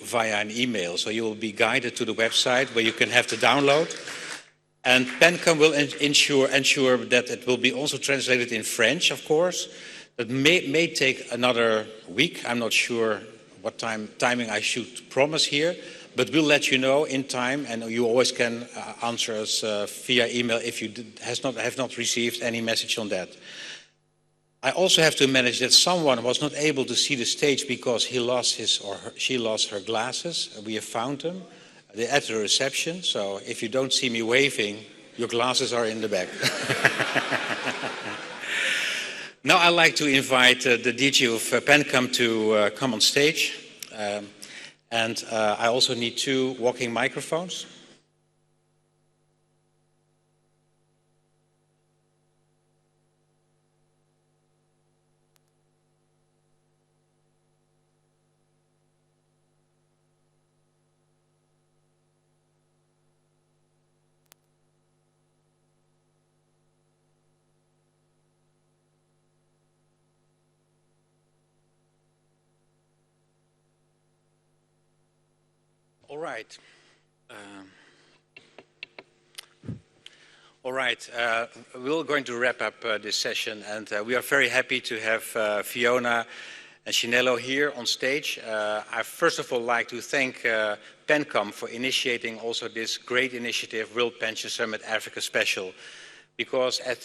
via an email. So you will be guided to the website where you can have the download. And PenCom will ensure that it will be also translated in French, of course. That may take another week. I'm not sure what timing I should promise here, but we'll let you know in time, and you always can answer us via email if you have not received any message on that. I also have to manage that someone was not able to see the stage because he lost his or she lost her glasses. We have found them. They're at the reception, so if you don't see me waving, your glasses are in the back. Now I'd like to invite the DG of PenCom to come on stage. And I also need 2 walking microphones. All right. We're going to wrap up this session, and we are very happy to have Fiona and Chinelo here on stage. I first of all like to thank PenCom for initiating also this great initiative, World Pension Summit Africa Special, because as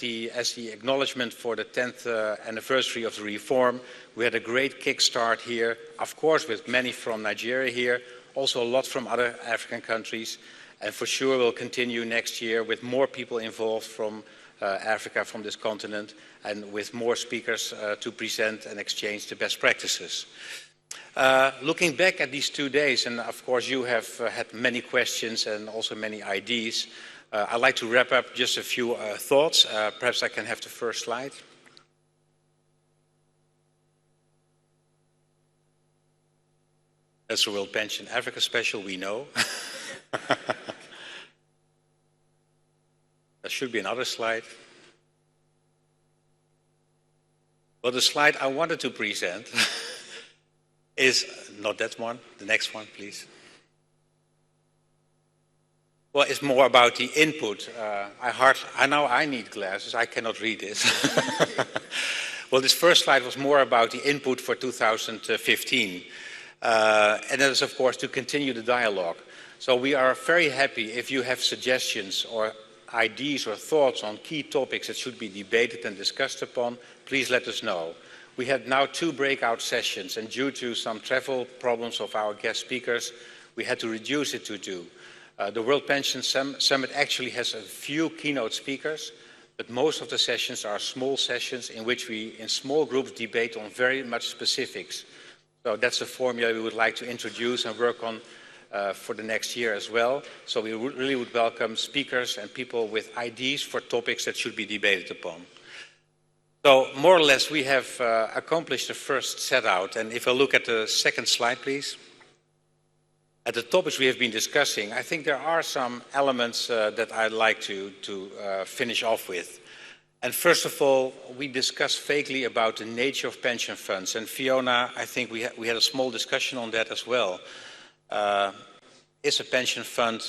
the acknowledgement for the 10th anniversary of the reform, we had a great kickstart here, of course with many from Nigeria here, also a lot from other African countries, and for sure we'll continue next year with more people involved from Africa, from this continent, and with more speakers to present and exchange the best practices. Looking back at these 2 days, and of course you have had many questions and also many ideas, I'd like to wrap up just a few thoughts. Perhaps I can have the first slide. That's the World Pension Africa Special, we know. There should be another slide. Well, the slide I wanted to present is not that one, the next one, please. Well, it's more about the input. I know I need glasses, I cannot read this. Well, this first slide was more about the input for 2015. And that is, of course, to continue the dialogue. So we are very happy if you have suggestions or ideas or thoughts on key topics that should be debated and discussed upon, please let us know. We had now 2 breakout sessions, and due to some travel problems of our guest speakers, we had to reduce it to 2. The World Pension Summit actually has a few keynote speakers, but most of the sessions are small sessions in which we, in small groups, debate on very much specifics. So that's a formula we would like to introduce and work on for the next year as well. So we really would welcome speakers and people with ideas for topics that should be debated upon. So more or less we have accomplished the first set out. And if I look at the second slide, please. At the topics we have been discussing, I think there are some elements that I'd like to finish off with. And first of all, we discussed vaguely about the nature of pension funds. And Fiona, I think we had a small discussion on that as well. Is a pension fund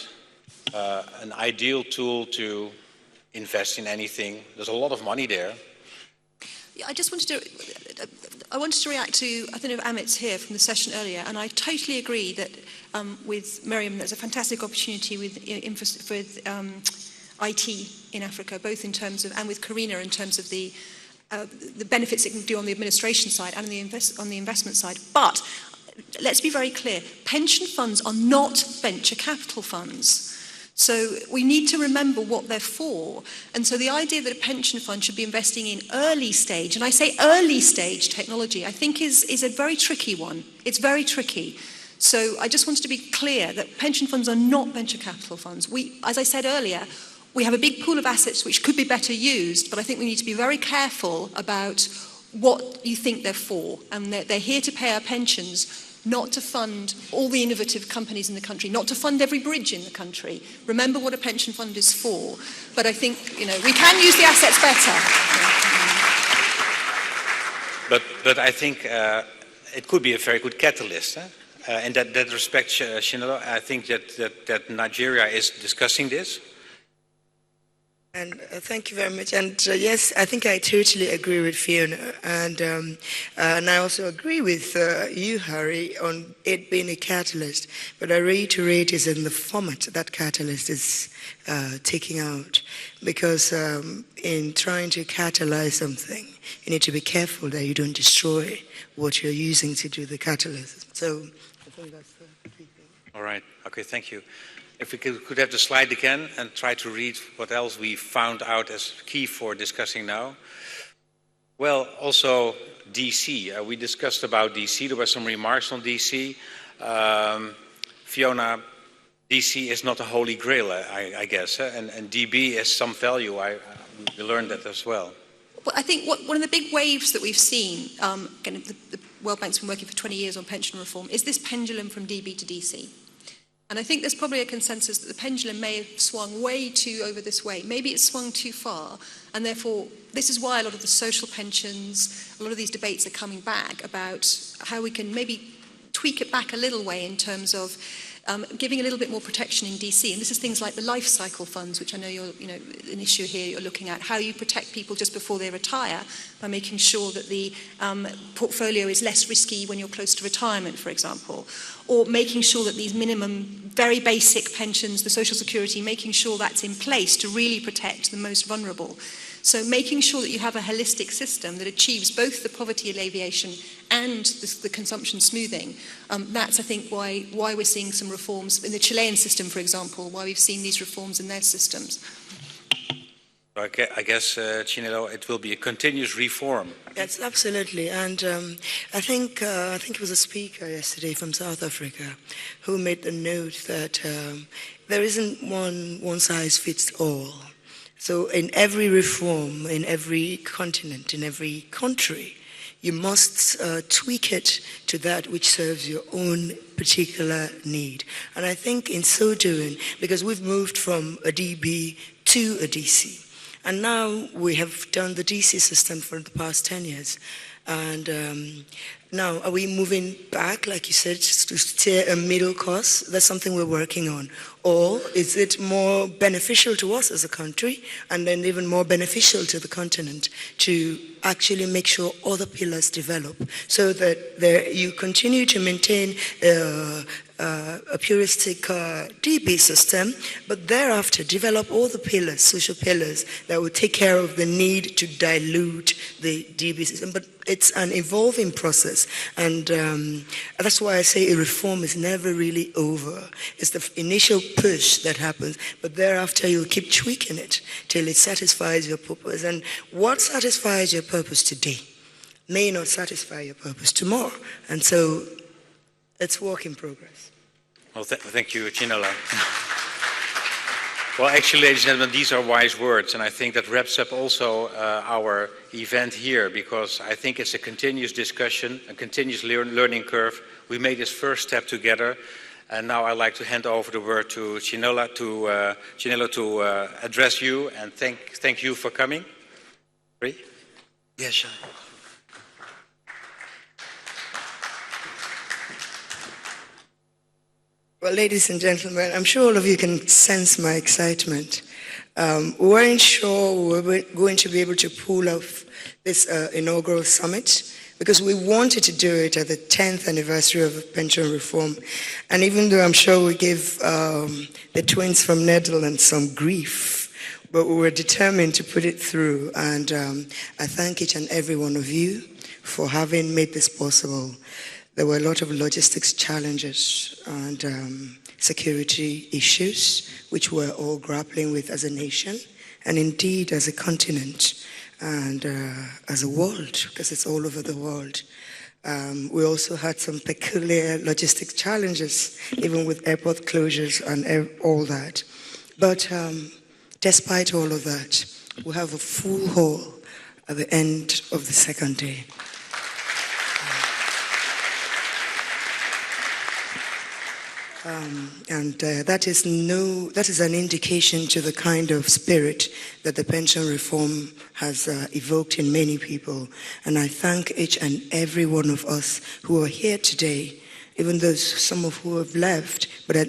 an ideal tool to invest in anything? There's a lot of money there. Yeah, I wanted to react to, I don't know if Amit's here from the session earlier, and I totally agree that with Miriam, there's a fantastic opportunity with IT in Africa, both in terms of, and with Karina in terms of the benefits it can do on the administration side and on the investment side. But let's be very clear, pension funds are not venture capital funds. So we need to remember what they're for. And so the idea that a pension fund should be investing in early stage, and I say early stage technology, I think is a very tricky one. It's very tricky. So I just wanted to be clear that pension funds are not venture capital funds. As I said earlier, we have a big pool of assets which could be better used, but I think we need to be very careful about what you think they're for. And they're here to pay our pensions, not to fund all the innovative companies in the country, not to fund every bridge in the country. Remember what a pension fund is for. But I think, we can use the assets better. But I think it could be a very good catalyst. In that respect, Chinelo, I think that Nigeria is discussing this. And thank you very much. And yes, I think I totally agree with Fiona. And I also agree with you, Harry, on it being a catalyst. But I reiterate is in the format that catalyst is taking out. Because in trying to catalyze something, you need to be careful that you don't destroy what you're using to do the catalyst. So I think that's the key thing. All right. Okay, thank you. If we could have the slide again and try to read what else we found out as key for discussing now. Well, also DC. We discussed about DC. There were some remarks on DC. Fiona, DC is not a holy grail, I guess, and DB has some value. We learned that as well. Well, I think one of the big waves that we've seen, again, the World Bank's been working for 20 years on pension reform, is this pendulum from DB to DC. And I think there's probably a consensus that the pendulum may have swung way too over this way. Maybe it's swung too far, and therefore this is why a lot of the social pensions, a lot of these debates are coming back about how we can maybe tweak it back a little way in terms of giving a little bit more protection in DC. And this is things like the life cycle funds, which I know you're, an issue here you're looking at, how you protect people just before they retire by making sure that the portfolio is less risky when you're close to retirement, for example, or making sure that these minimum, very basic pensions, the social security, making sure that's in place to really protect the most vulnerable. So making sure that you have a holistic system that achieves both the poverty alleviation and the consumption smoothing. That's, I think, why we're seeing some reforms in the Chilean system, for example, why we've seen these reforms in their systems. I guess, Chinelo, it will be a continuous reform. Yes, absolutely. And I think it was a speaker yesterday from South Africa who made the note that there isn't one size fits all. So in every reform, in every continent, in every country, you must tweak it to that which serves your own particular need. And I think in so doing, because we've moved from a DB to a DC, and now we have done the DC system for the past 10 years, and now, are we moving back, like you said, to steer a middle course? That's something we're working on. Or is it more beneficial to us as a country, and then even more beneficial to the continent, to actually make sure other pillars develop, so that you continue to maintain a puristic DB system, but thereafter develop all the pillars, social pillars, that will take care of the need to dilute the DB system. But it's an evolving process, and that's why I say a reform is never really over. It's the initial push that happens, but thereafter you'll keep tweaking it till it satisfies your purpose. And what satisfies your purpose today may not satisfy your purpose tomorrow, and so it's work in progress. Well, thank you, Chinelo. Well, actually, ladies and gentlemen, these are wise words, and I think that wraps up also our event here, because I think it's a continuous discussion, a continuous learning curve. We made this first step together, and now I'd like to hand over the word to Chinelo to address you and thank you for coming. Ready? Yes, sure. Well, ladies and gentlemen, I'm sure all of you can sense my excitement. We weren't sure we were going to be able to pull off this inaugural summit, because we wanted to do it at the 10th anniversary of pension reform. And even though I'm sure we gave the twins from Netherlands some grief, but we were determined to put it through. And I thank each and every one of you for having made this possible. There were a lot of logistics challenges and security issues, which we're all grappling with as a nation, and indeed as a continent, and as a world, because it's all over the world. We also had some peculiar logistic challenges, even with airport closures and all that. But despite all of that, we have a full hall at the end of the second day. That is an indication to the kind of spirit that the pension reform has evoked in many people. And I thank each and every one of us who are here today even though some of who have left, but at